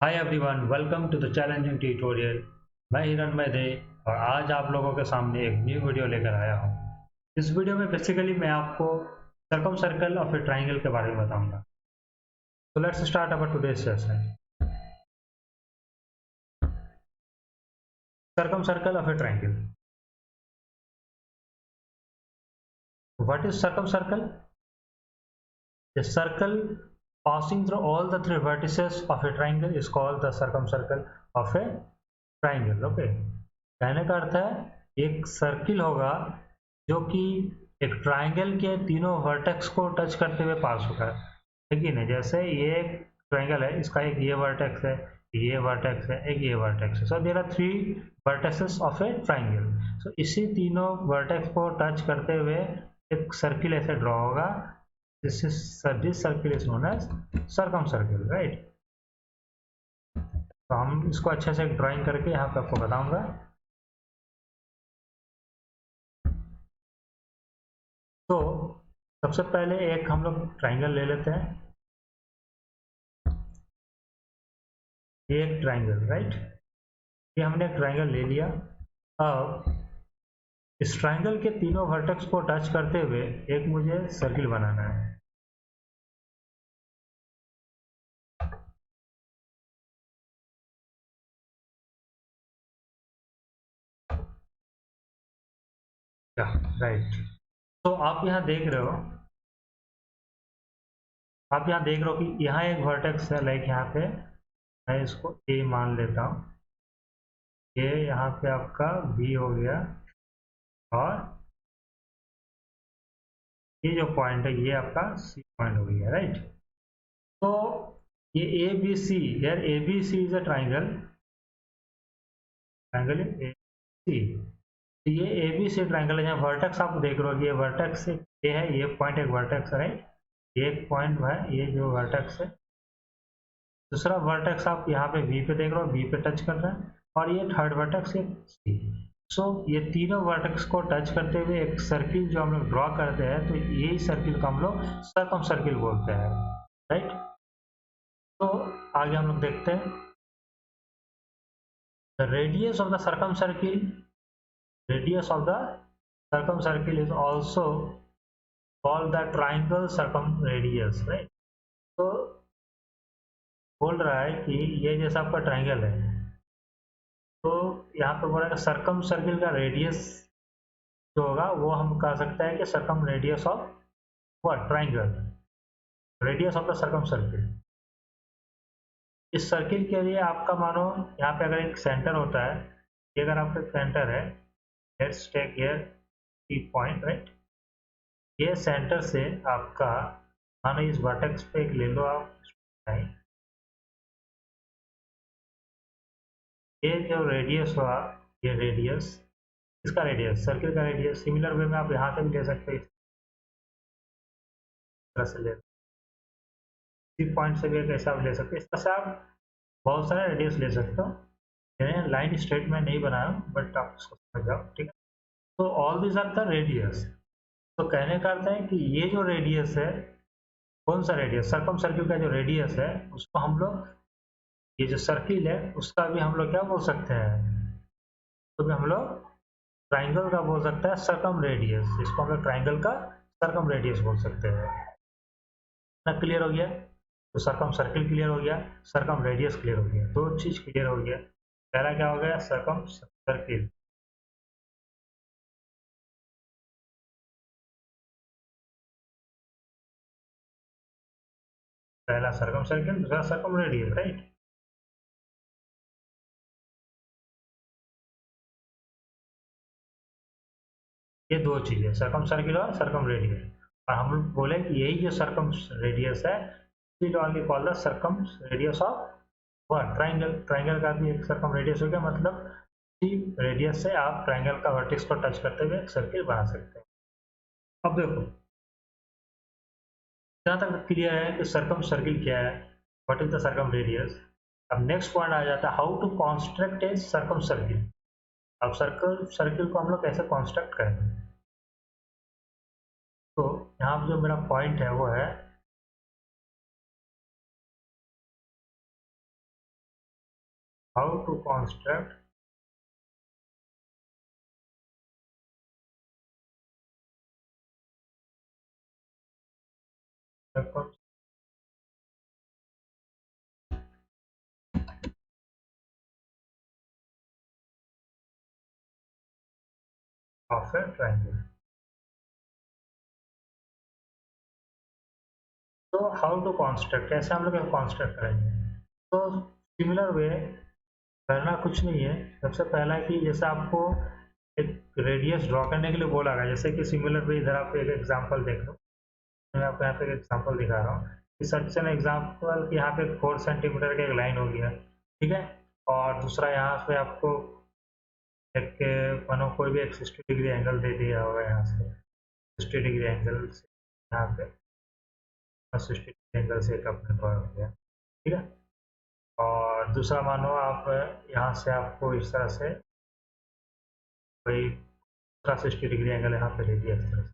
Hi everyone, welcome to the challenging tutorial. मैं हिरणमय दे और आज आप लोगों के सामने एक न्यू वीडियो लेकर आया हूँ। इस वीडियो में बेसिकली मैं आपको सर्कम सर्कल और फिर ट्राइंगल के बारे में बताऊंगा। तो let's start our today's session. Circum circle और फिर triangle. What is circum circle? A circle passing through all the three vertices of a triangle is called the circumcircle of a triangle. Okay, कहने का अर्थ है एक circle होगा जो कि एक ट्राइंगल के तीनों वर्टेक्स को टच करते हुए पास होगा। ठीक है ना? जैसे ये एक ट्राइंगल है, इसका एक ये वर्टेक्स है, ये वर्टेक्स है, एक ये वर्टेक्स है। So there are three vertexes of a triangle. सो इसी तीनों वर्टेक्स को टच करते हुए एक सर्किल ऐसे ड्रॉ होगा। this circle is known as circumcircle, right? तो हम इसको अच्छे से ड्राइंग करके यहाँ पे आपको बताऊंगा। तो सबसे पहले एक हम लोग ट्राइंगल ले लेते हैं। ये एक ट्राइंगल, राइट? ये हमने एक ट्राइंगल ले लिया। अब इस ट्राइंगल के तीनों वर्टेक्स को टच करते हुए एक मुझे सर्किल बनाना है। राइट। तो आप यहाँ देख रहे हो कि यहाँ एक वर्टेक्स है, लाइक यहाँ पे मैं इसको ए मान लेता हूँ। ये यहाँ पे आपका बी हो गया और ये जो पॉइंट है ये आपका सी पॉइंट हो गया, राइट? तो ये ए बी सी, यार A B C is a triangle, triangle A C. तो ये ए बी सी ट्राइंगल है। यहाँ वर्टेक्स आप देख रहे हो, ये वर्टेक्स ये है, ये पॉइंट एक वर्टेक्स है, राइट? ये एक पॉइंट है, ये जो वर्टेक्स है। दूसरा वर्टेक्स आप यहाँ पे वी पे देख रहे हो, वी पे टच कर रहा है। और ये थर्ड वर्टेक्स है सी। सो ये तीनों वर्टेक्स को टच करते हुए एक सर्किल जो हम लोग ड्रॉ करते हैं, तो यही सर्किल को हम लोग सर्कम सर्किल बोलते हैं, राइट? तो आगे हम लोग देखते हैं। The radius of the circum circle, radius of the circum circle is also called the triangle circum radius, right? तो बोल रहा है कि ये जैसा आपका ट्राइंगल है, तो यहाँ पे बोला सर्कम सर्किल का रेडियस जो होगा वो हम कह सकते हैं कि circum radius of what? Triangle. Radius of the circum circle. इस सर्किल के लिए आपका मानो यहाँ पे अगर एक सेंटर होता है, ये अगर आपका सेंटर है, let's take here P point, right? ये सेंटर से आपका मानो इस वर्टेक्स पे एक ले लो आप, ये जो रेडियस हुआ, ये रेडियस, इसका रेडियस, सर्किल का रेडियस। सिमिलर वे में आप यहाँ से भी ले सकते हैं, इस तरह से ले, इस पॉइंट से भी एक ऐसा ले सकते हैं। इस तरह से आप बहुत सारे रेडियस ले सकते हो। मैंने लाइन स्ट्रेट में नहीं बनाया, बट आप इसको समझ जाओ, ठीक है? तो all this are the radius. तो कहने का अर्थ है कि ये जो रेडियस है, कौन सा रेडियस? सर्कम सर्किल का जो रेडियस है, उसको हम लोग, ये जो सर्किल है उसका भी हम लोग क्या बोल सकते हैं? तो भी हम लोग ट्राइंगल का बोल सकते हैं सर्कम रेडियस। इसको हम लोग ट्राइंगल का सर्कम रेडियस बोल सकते हैं ना। क्लियर हो गया? तो सर्कम सर्किल क्लियर हो गया, सर्कम रेडियस क्लियर हो गया, दो चीज क्लियर हो गया। पहला क्या हो गया? Circum circle. पहला सर्कम सर्किल, दूसरा सर्कम रेडियस, राइट? ये दो चीजें, सर्कम सर्किल और सर्कम रेडियस। और हम लोग बोले कि यही जो सर्कम रेडियस है, it only call the circum radius of what? Triangle. Triangle का भी एक सर्कम रेडियस हो गया, मतलब इसी रेडियस से आप ट्राइंगल का वर्टेक्स को टच करते हुए एक सर्किल बना सकते हैं। अब देखो, जहाँ तक क्लियर है कि सर्कम सर्किल क्या है, what is the circum radius. अब नेक्स्ट पॉइंट आ जाता है, how to construct a circum circle. अब सर्कल सर्किल को हम लोग कैसे कॉन्स्ट्रक्ट करेंगे? तो यहाँ पर जो मेरा पॉइंट है वो है, how to construct circumference of a triangle. तो हाउ टू कॉन्स्ट्रक्ट, कैसे हम लोग कॉन्स्ट्रक्ट करेंगे? तो सिमिलर वे करना कुछ नहीं है। सबसे पहला है कि जैसे आपको एक रेडियस ड्रॉ करने के लिए बोला गया, जैसे कि सिमिलर वे इधर आप एक एग्जांपल देख लो। मैं आपको यहाँ पे एक एग्जांपल दिखा रहा हूँ कि सच एन एग्जांपल कि यहाँ पे 4 सेंटीमीटर का एक लाइन हो गया, ठीक है। और दूसरा यहाँ पे आपको एक मानो कोई भी एक 60 डिग्री एंगल दे दिया होगा, यहाँ से 60 डिग्री एंगल से यहाँ पे 60 डिग्री एंगल से एक अपने ड्रॉ हो गया, ठीक है। और दूसरा मानो आप यहाँ से आपको इस तरह से कोई दूसरा 60 डिग्री एंगल यहाँ पे ले दिया इस तरह से,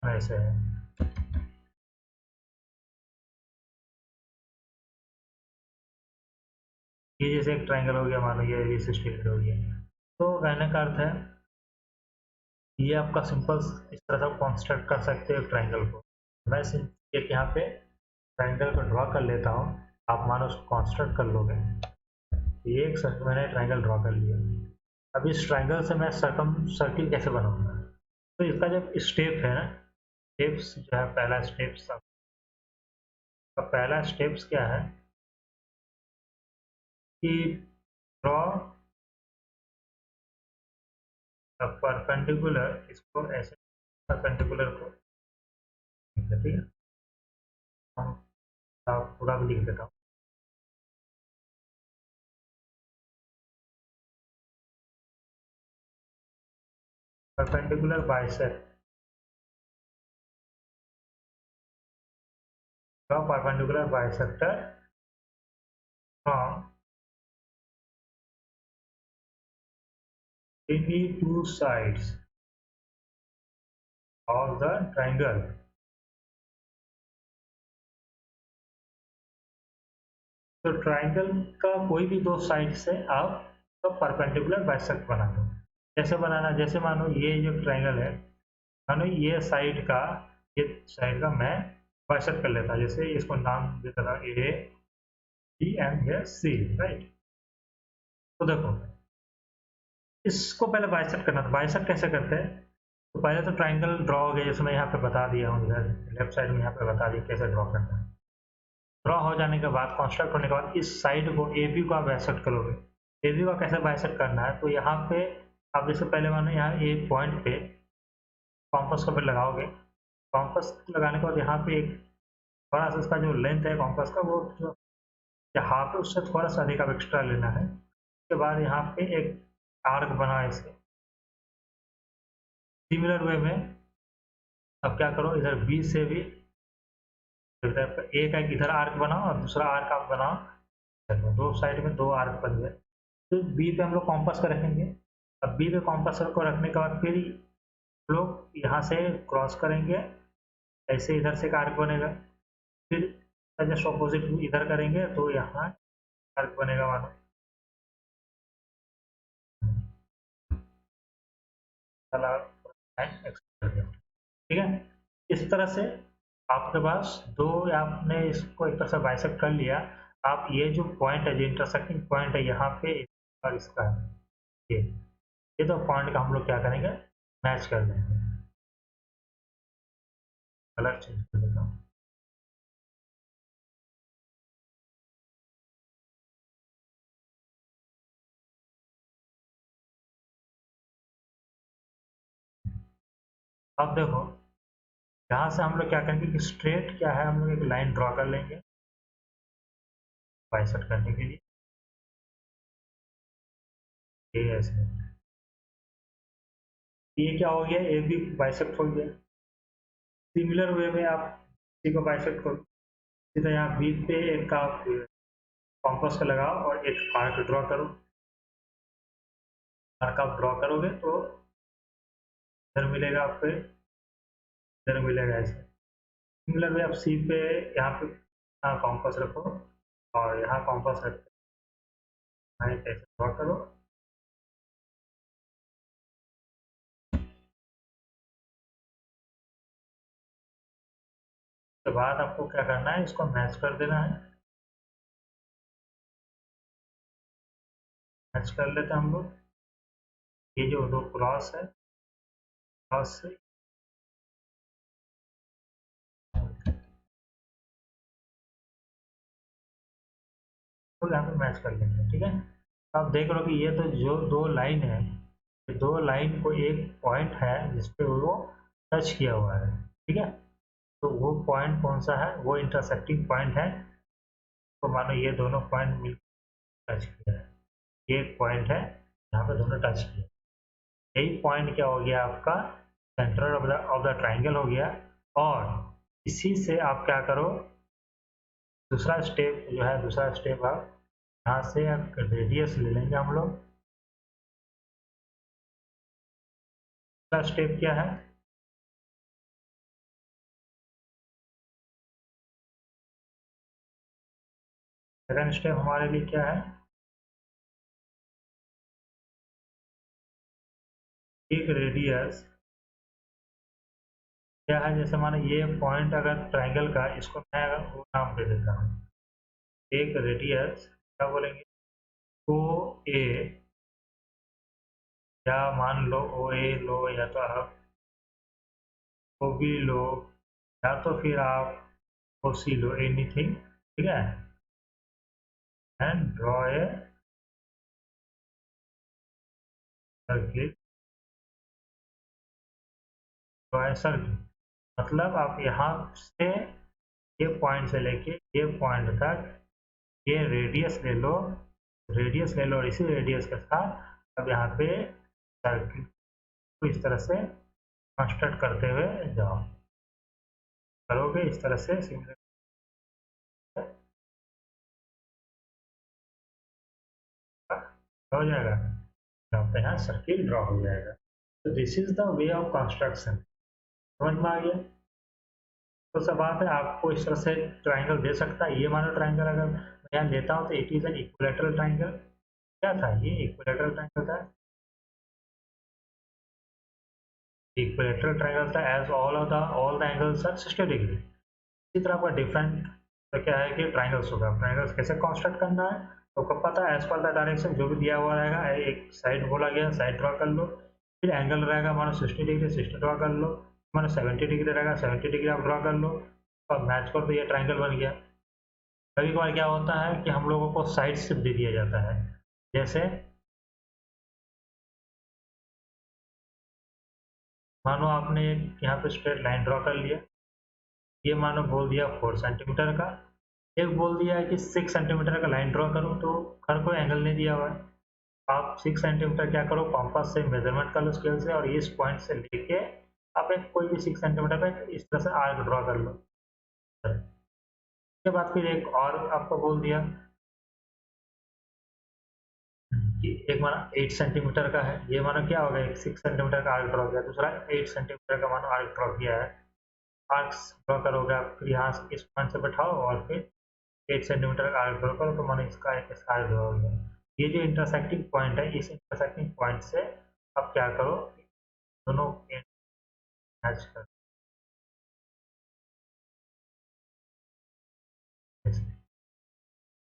ऐसे है। ये जैसे एक ट्रायंगल हो गया, मान लो ये 60 डिग्री हो गया। तो कहने का अर्थ है ये आपका सिंपल इस तरह से कंस्ट्रक्ट कर सकते हो ट्रायंगल को। मैं एक यहाँ पे ट्रायंगल को ड्रॉ कर लेता हूँ, आप मानो उसको कंस्ट्रक्ट कर लोगे। ये एक मैंने ट्रायंगल ड्रॉ कर लिया। अब इस ट्रायंगल से मैं सर्किल कैसे बनाऊंगा? तो इसका जो स्टेप है ना, स्टेप्स जो है, पहला स्टेप्स का पहला स्टेप्स क्या है कि ड्रॉ परपेंडिकुलर, इसको ऐसे परपेंडिकुलर को, ठीक है, हम पूरा भी लिख देता हूँ। Perpendicular bisect, draw perpendicular bisector from any two sides of the triangle। तो ट्राइंगल का कोई भी दो साइड से आप तो परपेंडिकुलर बाइसेक्ट बना दो। कैसे बनाना? जैसे मानो ये जो ट्राइंगल है, मानो ये साइड का मैं बाइसेक्ट कर लेता, जैसे इसको नाम देता था ए बी एंड ये सी, राइट। तो देखो इसको पहले बाइसेक्ट करना था। बाइसेक्ट कैसे करते हैं? तो पहले तो ट्राइंगल ड्रॉ हो गया, जैसे मैं यहाँ पे बता दिया हूँ, इधर लेफ्ट साइड में यहाँ पे बता दिया कैसे ड्रॉ करना है। ड्रॉ हो जाने के बाद, कंस्ट्रक्ट होने के बाद, इस साइड को ए बी को आप बाइसेक्ट करोगे। ए बी को कैसे बाइसेक्ट करना है? तो यहाँ पे आप जैसे पहले मानो यहाँ ए पॉइंट पे कॉम्पस को पे लगाओगे। कॉम्पस लगाने के बाद यहाँ पे एक थोड़ा सा इसका जो लेंथ है कॉम्पस का, वो जो यहाँ पे उससे थोड़ा सा अधिक आप एक्स्ट्रा लेना है। उसके बाद यहाँ पे एक आर्क बना है इसे। सिमिलर वे में अब क्या करो, इधर बी से भी इधर एक इधर आर्क बनाओ और दूसरा आर्क आप बनाओ, दो साइड में दो आर्क बन गए। तो बी पे हम लोग कॉम्पस को रखेंगे। अब बी पे कॉम्पस को रखने के बाद फिर लोग यहाँ से क्रॉस करेंगे, ऐसे इधर से एक आर्क बनेगा। फिर जस्ट ऑपोजिट इधर करेंगे तो यहाँ आर्क बनेगा, मानो ठीक है। इस तरह से आपके पास दो, आपने इसको एक तरह से बाइसेक्ट कर लिया। आप ये जो पॉइंट है, जो इंटरसेक्टिंग पॉइंट है यहाँ पे और इसका, ये तो पॉइंट का हम लोग क्या करेंगे, मैच कर देंगे। कलर चेंज कर देता हूँ। अब देखो यहाँ से हम लोग क्या करेंगे कि स्ट्रेट क्या है, हम लोग एक लाइन ड्रॉ कर लेंगे बाइसेक्ट करने के लिए। ये ऐसे, ये क्या हो गया, ए बी बाइसेक्ट हो गया। सिमिलर वे में आप सी को बाइसेक्ट करो, सीधा यहाँ बी पे एक आप कॉम्पस का लगाओ और एक आर्क ड्रॉ करो। आर्क आप ड्रॉ करोगे तो इधर मिलेगा आपको, इधर मिलेगा ऐसे। सिमिलर वे आप सी पे यहाँ पे कॉम्पास रखो और यहाँ कॉम्पास रख के ऐसे ड्रॉ करो। उसके बाद आपको क्या करना है, इसको मैच कर देना है। मैच कर लेते हैं हम लोग। ये जो दो क्रॉस है, क्रॉस से तो यहाँ पे मैच कर लेंगे। ठीक है, आप देख लो कि ये तो जो दो लाइन है, ये दो लाइन को एक पॉइंट है जिसपे वो टच किया हुआ है। ठीक है, तो वो पॉइंट कौन सा है, वो इंटरसेक्टिंग पॉइंट है। तो मानो ये दोनों पॉइंट मिल टच किया है, ये एक पॉइंट है यहाँ पे दोनों टच किया। यही पॉइंट क्या हो गया आपका, सेंटर ऑफ द ट्राइंगल हो गया। और इसी से आप क्या करो, दूसरा स्टेप जो है, दूसरा स्टेप आप यहाँ से आप रेडियस ले लेंगे हम लोग। दूसरा स्टेप क्या है, सेकंड स्टेप हमारे लिए क्या है, एक रेडियस क्या है, जैसे मानो ये पॉइंट अगर ट्राइंगल का, इसको मैं अगर वो नाम दे देता हूँ, एक रेडियस क्या बोलेंगे, ओ ए, या मान लो ओ ए लो, या तो आप ओ बी लो, या तो फिर आप ओ सी लो, एनीथिंग। ठीक है, and draw a circle, draw a circle. मतलब आप यहाँ से ये पॉइंट से लेके ये पॉइंट तक ये रेडियस ले लो, रेडियस ले लो, और इसी रेडियस के साथ अब यहाँ पे सर्किल को इस तरह से कंस्ट्रक्ट करते हुए जाओ। करोगे इस तरह से सिमिलर हो जाएगा, यहाँ पे यहाँ सर्किल ड्रॉ हो जाएगा। तो this is the way of construction. समझ में आ गया। तो सब बात है, आपको इस तरह से ट्राइंगल दे सकता है। ये मानो ट्राइंगल अगर मैं यहाँ लेता हूँ तो it is an equilateral triangle. क्या था ये, इक्विलेटरल ट्राइंगल था। इक्विलेटरल ट्राइंगल था as all the angles are 60 degree. इसी तरह आपका डिफरेंट तो क्या है कि ट्राइंगल्स होगा। ट्राइंगल्स कैसे कंस्ट्रक्ट करना है तो कब पता है, एज पर द डायरेक्शन जो भी दिया हुआ रहेगा, एक साइड बोला गया, साइड ड्रॉ कर लो। फिर एंगल रहेगा मानो 60 डिग्री, 60 ड्रॉ कर लो। मानो 70 डिग्री रहेगा, 70 डिग्री आप ड्रॉ कर लो और मैच कर दो, ये ट्राइंगल बन गया। कभी कभार क्या होता है कि हम लोगों को साइड सिर्फ दे दिया जाता है, जैसे मानो आपने एक यहाँ पे स्ट्रेट लाइन ड्रॉ कर लिया, ये मानो बोल दिया 4 सेंटीमीटर का, एक बोल दिया है कि 6 सेंटीमीटर का लाइन ड्रॉ करो, तो हर कोई एंगल नहीं दिया हुआ है। आप 6 सेंटीमीटर क्या करो, कॉम्पास से मेजरमेंट कर लो स्केल से, और इस पॉइंट से लेके आप एक कोई भी 6 सेंटीमीटर पे इस तरह से आर्क ड्रॉ कर लो। उसके बाद फिर एक और आपको बोल दिया कि एक माना 8 सेंटीमीटर का है, ये मानो क्या होगा, एक 6 सेंटीमीटर का आर्क ड्रॉ किया, दूसरा 8 सेंटीमीटर का मानो आर्क ड्रॉ किया है। आर्क्स ड्रॉ करोगे आप, फिर यहाँ से इस पॉइंट से बैठाओ और फिर 8 सेंटीमीटर का आर्क ड्रॉ करो, तो मानो इसका एक आर्क ड्रॉ हो गया। ये जो इंटरसेक्टिंग पॉइंट है, इस इंटरसेक्टिंग पॉइंट से आप क्या करो, दोनों मैच कर,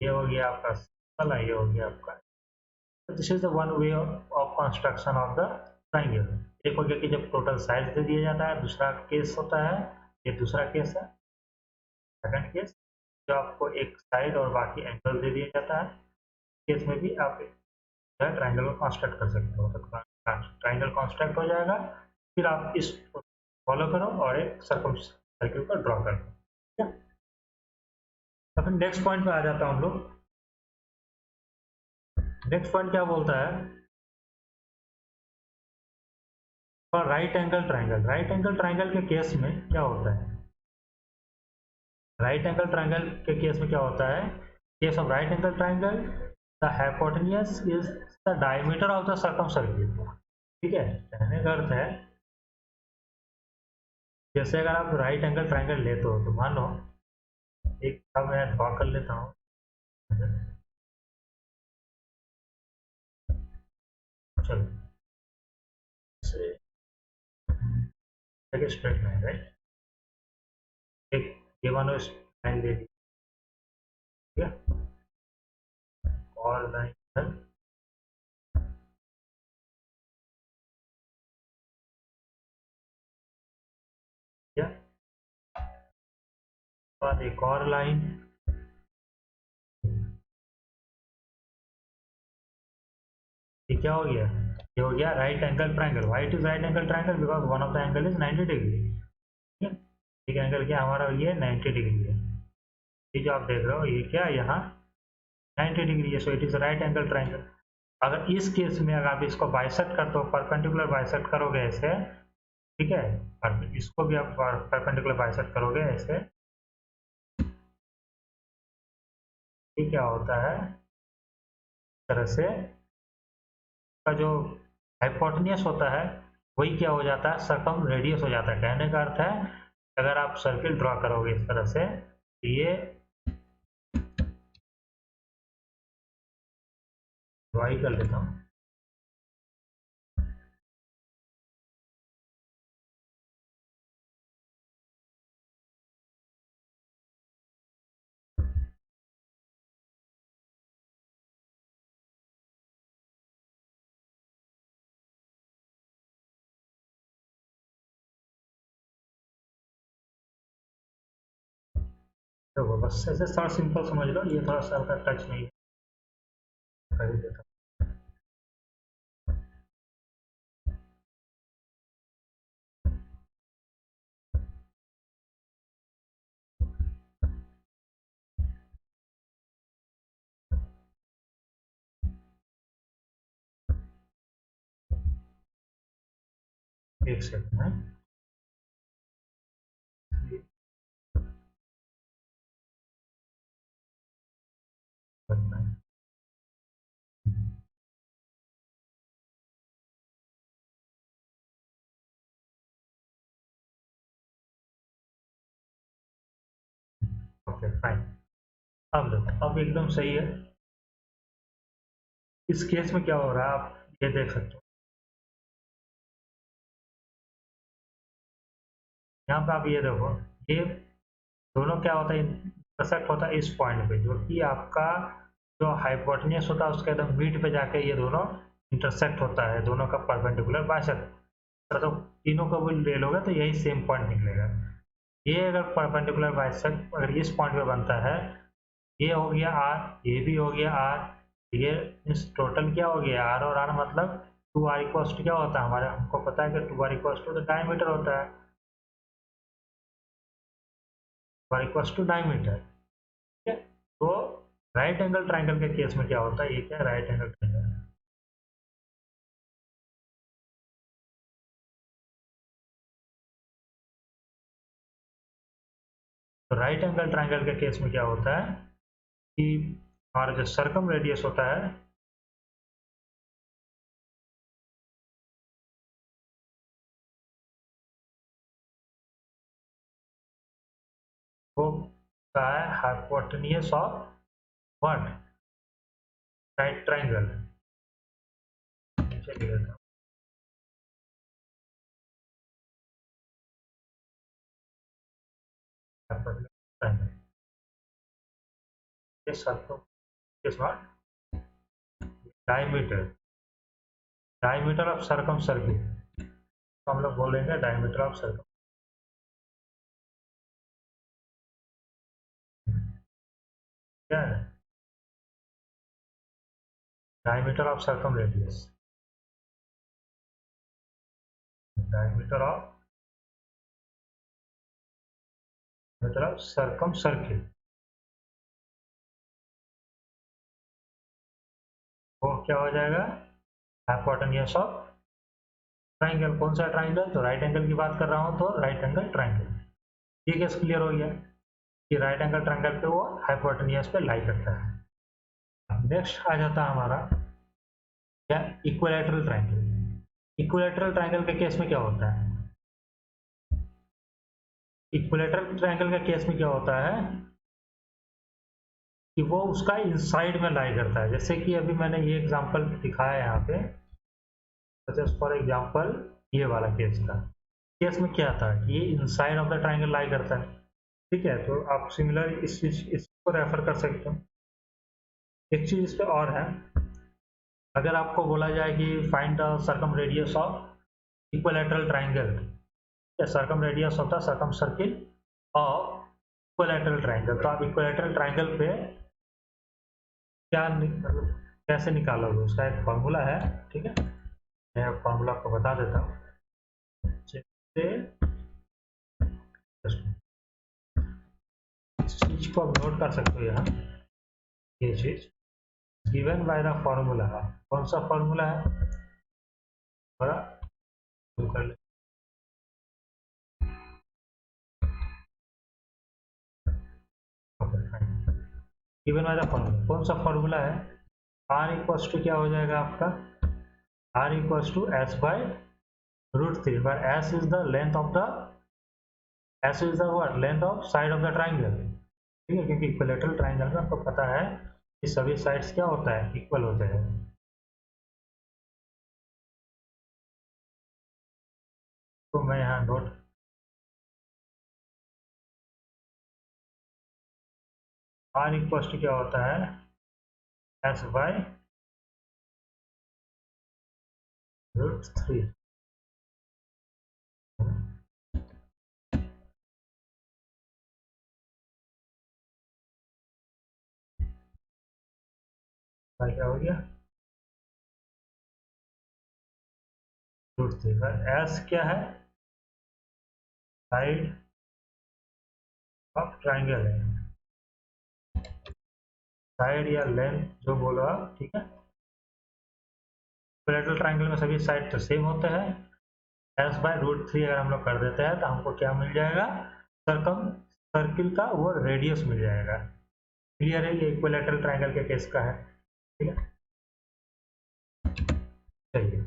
ये हो गया आपका सिंपल, ये हो गया आपका। This is the one way of construction of the triangle. एक हो गया कि जब टोटल साइज दे दिया जाता है, दूसरा केस होता है, ये दूसरा केस है, सेकंड केस, जो आपको एक साइड और बाकी एंगल दे दिया जाता है। केस में भी आप ट्राइंगल को कंस्ट्रक्ट कर सकते हो, तो ट्राइंगल कंस्ट्रक्ट हो जाएगा। फिर आप इस फॉलो करो और एक सर्कल को ड्रॉ करो। ठीक है, तो फिर नेक्स्ट पॉइंट पे आ जाता हूँ हम लोग। नेक्स्ट पॉइंट क्या बोलता है, और right angle triangle. Right angle triangle के केस में क्या होता है, राइट एंगल ट्राइंगल के केस में क्या होता है, case of right angle triangle the hypotenuse is the diameter of the circum circle. ठीक है, कहने का अर्थ है जैसे अगर आप राइट एंगल ट्राइंगल लेते हो तो मान लो एक, अब मैं ड्रॉ कर लेता हूँ। चलो एक स्ट्रेट लाइन, राइट, एक ये मानो इस लाइन ले ली, ठीक है, और लाइन है, ठीक है, बाद एक और लाइन, ये क्या हो गया, ये हो गया right angle triangle. Why it is right angle triangle? Because one of the angle is 90 degree, ठीक है। एक एंगल क्या हमारा, ये 90 डिग्री है, ये जो आप देख रहे हो ये क्या है यहाँ 90 डिग्री है, so it is right angle triangle. अगर इस केस में अगर आप इसको बाइसेक्ट करते हो, परपेंडिकुलर बाइसेक्ट करोगे ऐसे, ठीक है, और इसको भी आप परपेंडिकुलर बाइसेक्ट करोगे ऐसे, ये क्या होता है, इस तरह से का जो हाइपोटेन्यूस होता है वही क्या हो जाता है, सर्कम रेडियस हो जाता है। कहने का अर्थ है अगर आप सर्किल ड्रॉ करोगे इस तरह से, तो ये ड्रॉ कर लेता हूँ, तो बस ऐसे थोड़ा सिंपल समझ लो, ये थोड़ा सा हल्का टच नहीं कर ही देता हूँ। एक सेकंड है, ओके फाइन। अब देखो, अब एकदम सही है। इस केस में क्या हो रहा है आप ये देख सकते हो, यहाँ पे आप ये देखो, ये दोनों क्या होता है, इंटरसेक्ट होता है इस पॉइंट पे, जो कि आपका जो हाइपोटेन्यूस होता है उसके एकदम मिड पे जाके ये दोनों इंटरसेक्ट होता है, दोनों का परपेंडिकुलर बाइसेक्ट। तो तीनों को भी ले लोगे तो यही सेम पॉइंट निकलेगा। ये अगर परपेंडिकुलर बाइसेक्ट अगर इस पॉइंट पे बनता है, ये हो गया आर, ये भी हो गया आर, ये इस टोटल क्या हो गया आर, और आर मतलब 2r इक्वल्स टू क्या होता है हमारे, हमको पता है कि 2r इक्वल्स टू डायमीटर होता है, 2r इक्वल्स टू डायमीटर, ठीक है। तो राइट एंगल ट्राइंगल के केस में क्या होता है, ये क्या राइट एंगल ट्राइंगल, तो राइट एंगल ट्राइंगल के केस में क्या होता है कि हमारा जो सर्कम रेडियस होता है, वो होता है hypotenuse of what, right triangle. चलिए ट्राइंगल के circum is what, diameter, diameter of circum circle, तो हम लोग बोलेंगे डायमीटर ऑफ सर्कम, क्या है, diameter of circum radius, diameter of मतलब सर्कम सर्किल, वो क्या हो जाएगा, हाइपोटेन्यूस ऑफ ट्राइंगल। कौन सा ट्राइंगल, तो राइट एंगल की बात कर रहा हूँ, तो राइट एंगल ट्राइंगल। ये केस क्लियर हो गया कि राइट एंगल ट्राइंगल पे वो हाइपोटेन्यूस पे लाई करता है। नेक्स्ट आ जाता है हमारा क्या, इक्विलैटरल ट्राइंगल। इक्विलैटरल ट्राइंगल के केस में क्या होता है, इक्विलेटरल ट्रायंगल का केस में क्या होता है कि वो उसका इनसाइड में लाई करता है, जैसे कि अभी मैंने ये एग्जांपल दिखाया है यहाँ पे, जस्ट फॉर एग्जांपल ये वाला केस था। केस में क्या था कि ये इनसाइड ऑफ द ट्रायंगल लाई करता है, ठीक है। तो आप सिमिलर इस चीज इसको रेफर कर सकते हो। एक चीज इस पे और है, अगर आपको बोला जाए कि find the circum radius of equilateral triangle, या circum radius of the circum circle of equilateral triangle, तो आप इक्विलैटरल ट्रायंगल पे क्या मतलब कैसे निकालोगे, उसका एक फॉर्मूला है, ठीक है। मैं फॉर्मूला आपको बता देता हूँ, जैसे इस चीज को आप नोट कर सकते हो यहाँ, ये चीज गिवन बाय द फॉर्मूला। कौन सा फॉर्मूला है, थोड़ा शुरू कर ले। गिवन बाय द फॉर्मूला, कौन सा फॉर्मूला है, आर इक्वल्स टू क्या हो जाएगा आपका, R equals to S by root three, पर S is the length of the, S is the what, length of side of the triangle, ठीक है। क्योंकि इक्विलैटरल ट्राइंगल में आपको पता है कि सभी साइड्स क्या होता है, इक्वल होते हैं। तो मैं यहाँ नोट, आर इक्वल्स टू क्या होता है, एस बाय रूट थ्री, क्या हो गया, रूट थ्री पर एस क्या है, साइड ऑफ ट्राइंगल है, साइड या लेंथ जो बोलो आप, ठीक है। इक्विलैटरल ट्राइंगल में सभी साइड तो सेम होते हैं, एस बाय रूट थ्री अगर हम लोग कर देते हैं तो हमको क्या मिल जाएगा, सर्कम सर्किल का वो रेडियस मिल जाएगा। क्लियर है, ये इक्विलैटरल ट्राइंगल के केस का है, ठीक है। चलिए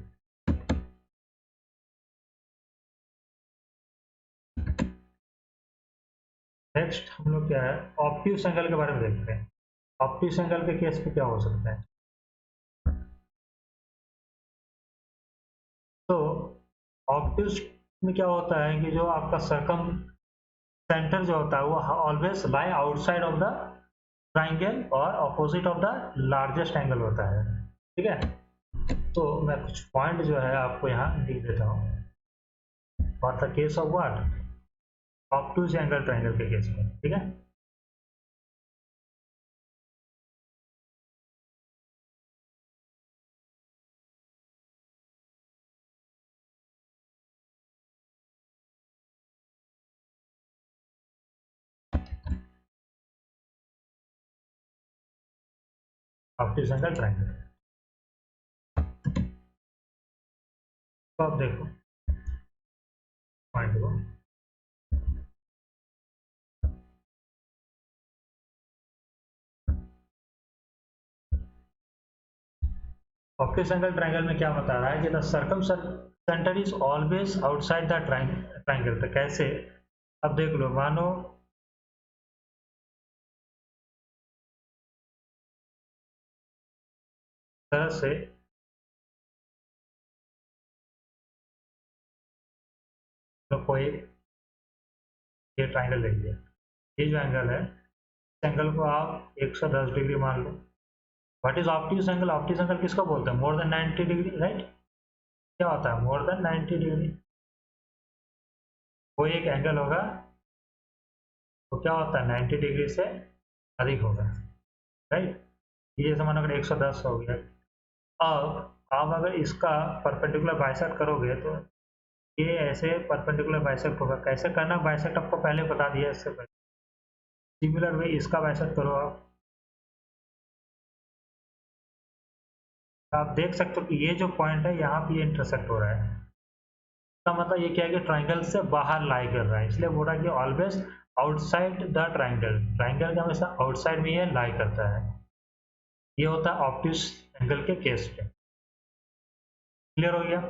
नेक्स्ट हम लोग क्या है, ऑब्ट्यूस एंगल के बारे में देखते हैं। ऑब्ट्यूस एंगल के केस पे क्या हो सकता है, तो ऑब्ट्यूस में क्या होता है कि जो आपका सर्कम सेंटर जो होता है वो always lie outside of the triangle और opposite of the largest angle होता है, ठीक है। तो मैं कुछ पॉइंट जो है आपको यहाँ लिख देता हूँ, for the case of what, obtuse angle triangle के केस में, ठीक है। ऑब्ट्यूस एंगल ट्राइंगल, तो आप देखो पॉइंट को, ऑब्ट्यूस एंगल ट्राइंगल में क्या बता रहा है कि the circum centre is always outside the triangle. तो कैसे, अब देख लो, मानो तरह से तो कोई ये ट्राइंगल ले लिया, ये जो एंगल है इस एंगल को आप 110 डिग्री मान लो। What is obtuse angle, obtuse angle किसको बोलते हैं, मोर देन 90 डिग्री, राइट। क्या होता है मोर देन 90 डिग्री, कोई एक एंगल होगा तो क्या होता है 90 डिग्री से अधिक होगा, राइट। ये जैसे मानो अगर 110 हो गया, अब आप अगर इसका परपेंडिकुलर बाइसेक्ट करोगे तो ये ऐसे परपेंडिकुलर बाइसेक्ट होगा। कैसे करना बाइसेक्ट आपको पहले बता दिया इससे पहले, सिमिलर वे इसका बाइसेक्ट करो आप देख सकते हो कि ये जो पॉइंट है यहाँ पे ये इंटरसेक्ट हो रहा है। इसका मतलब ये क्या है कि ट्राइंगल से बाहर लाई कर रहा है, इसलिए बोल रहा है कि always outside the triangle, triangle का हमेशा आउटसाइड में ये लाई करता है। ये होता है ऑब्ट्यूस एंगल के केस पे। क्लियर हो गया।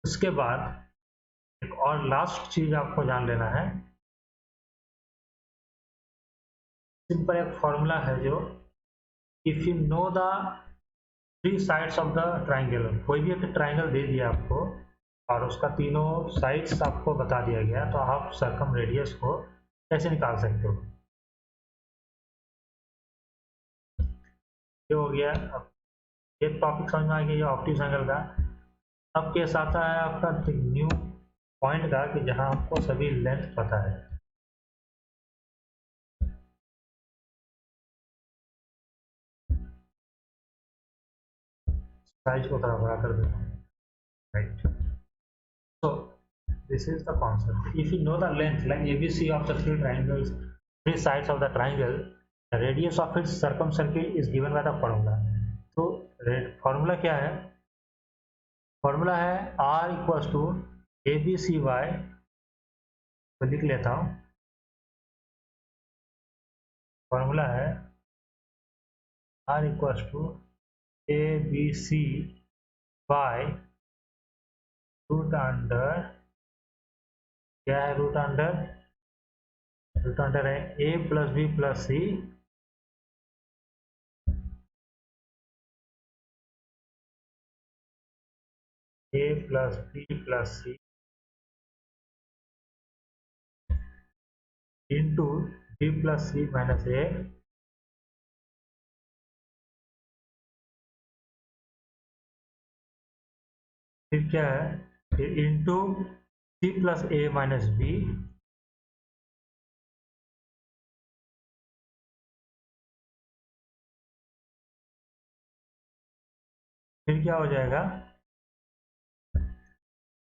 उसके बाद एक और लास्ट चीज आपको जान लेना है, सिंपल एक फॉर्मूला है जो if you know the three sides of the triangle, कोई भी एक ट्राइंगल दे दिया आपको और उसका तीनों साइड्स आपको बता दिया गया, तो आप सर्कम रेडियस को कैसे निकाल सकते हो। ये हो गया। अब ये टॉपिक समझ में आ गया, ये ऑप्टिक्स एंगल का। अब केस आता है आपका न्यू पॉइंट का कि जहां आपको सभी लेंथ पता है। साइज को थोड़ा बड़ा कर देता हूँ, right. So this is the concept. If you know the length like ABC of the three triangles, three sides of the triangle, the radius of its circumcircle is given by the formula. तो formula क्या है? Formula है R equals to ABCY, तो लिख लेता हूँ। Formula है R equals to ABCY root under, क्या है रूट अंडर? रूट अंडर है A plus B plus C A plus B plus C into B plus C minus A फिर क्या है into C plus A minus B फिर क्या हो जाएगा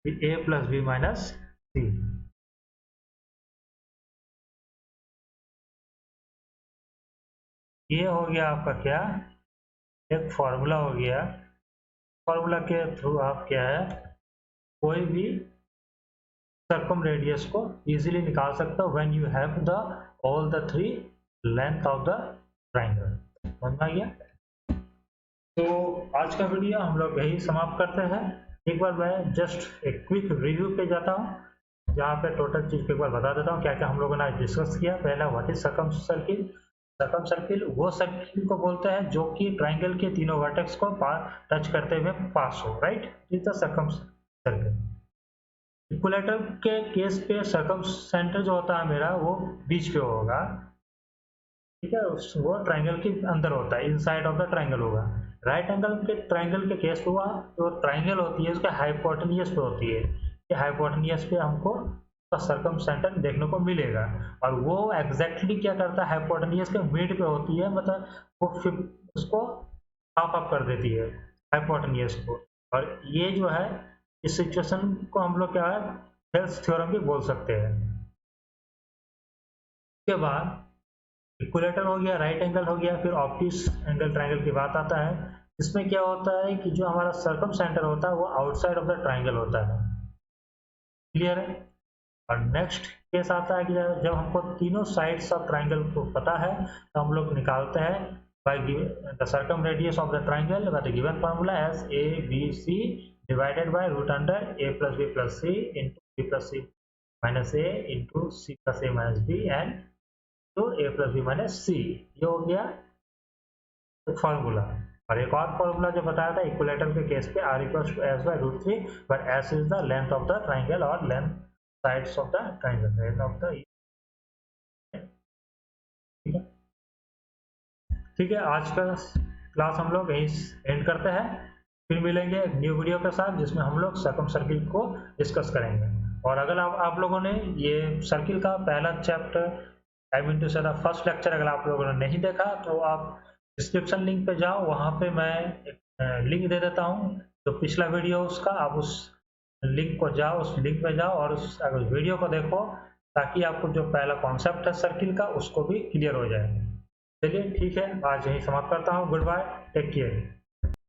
A plus B minus C। ये हो गया आपका क्या, एक फॉर्मूला हो गया। फॉर्मूला के थ्रू आप क्या है कोई भी सर्कम रेडियस को इजीली निकाल सकते हो when you have the all the three length of the triangle. समझ में आ गया? तो आज का वीडियो हम लोग यही समाप्त करते हैं। एक बार मैं जस्ट एक क्विक रिव्यू पे जाता हूँ जहाँ पे टोटल चीज को एक बार बता देता हूँ क्या क्या हम लोगों ने डिस्कस किया। पहला what is circum circle. Circum circle वो सर्किल को बोलते हैं जो कि ट्राइंगल के तीनों वर्टेक्स को टच करते हुए पास हो, right. Is the circum circle. Equilateral के केस पे सर्कम सेंटर जो होता है मेरा वो बीच पे होगा, ठीक है। वो ट्राइंगल के अंदर होता है, इनसाइड ऑफ द ट्राइंगल होगा। राइट एंगल के ट्राइंगल के केस पे हुआ जो ट्राइंगल होती है उसके हाइपोटेन्यूज पे होती है, कि हाइपोटेन्यूज पे हमको सर्कम सेंटर देखने को मिलेगा। और वो एग्जैक्टली क्या करता है हाइपोटेन्यूज के मिड पे होती है, मतलब वो उसको हाफ अप कर देती है हाइपोटेन्यूज को। और ये जो है इस सिचुएशन को हम लोग क्या है हेल्स थ्योरम भी बोल सकते हैं। उसके बाद इक्विलेटर हो गया, राइट एंगल हो गया, फिर ऑप्टिक्स एंगल ट्राइंगल की बात आता है। इसमें क्या होता है कि जो हमारा सर्कम सेंटर होता है वो आउटसाइड ऑफ द ट्राइंगल होता है। क्लियर है? और नेक्स्ट केस आता है कि जब हमको तीनों साइड्स ऑफ ट्राइंगल को पता है तो हम लोग निकालते हैं by the circum radius of the triangle by the given formula as ABC divided by root under A plus B plus C into B plus C minus A into C plus A minus B and तो A plus B minus C। ये हो गया formula. और एक और formula जो बताया था इक्विलेटर के केस पे R equals to S by root 3 but S is the length of the triangle और length sides of the triangle, length of the, ठीक है। ठीक है, आज का क्लास हम लोग यहीं एंड करते हैं। फिर मिलेंगे एक न्यू वीडियो के साथ जिसमें हम लोग सर्कम सर्किल को डिस्कस करेंगे। और अगर आप लोगों ने ये सर्किल का पहला चैप्टर आई मीन टू से द फर्स्ट लेक्चर अगर आप लोगों ने नहीं देखा तो आप डिस्क्रिप्शन लिंक पे जाओ, वहाँ पे मैं एक लिंक दे देता हूँ जो पिछला वीडियो उसका, आप उस लिंक को जाओ, उस लिंक पे जाओ और उस वीडियो को देखो ताकि आपको जो पहला कॉन्सेप्ट है सर्किल का उसको भी क्लियर हो जाए। चलिए ठीक है, आज यही समाप्त करता हूँ। Good bye, take care.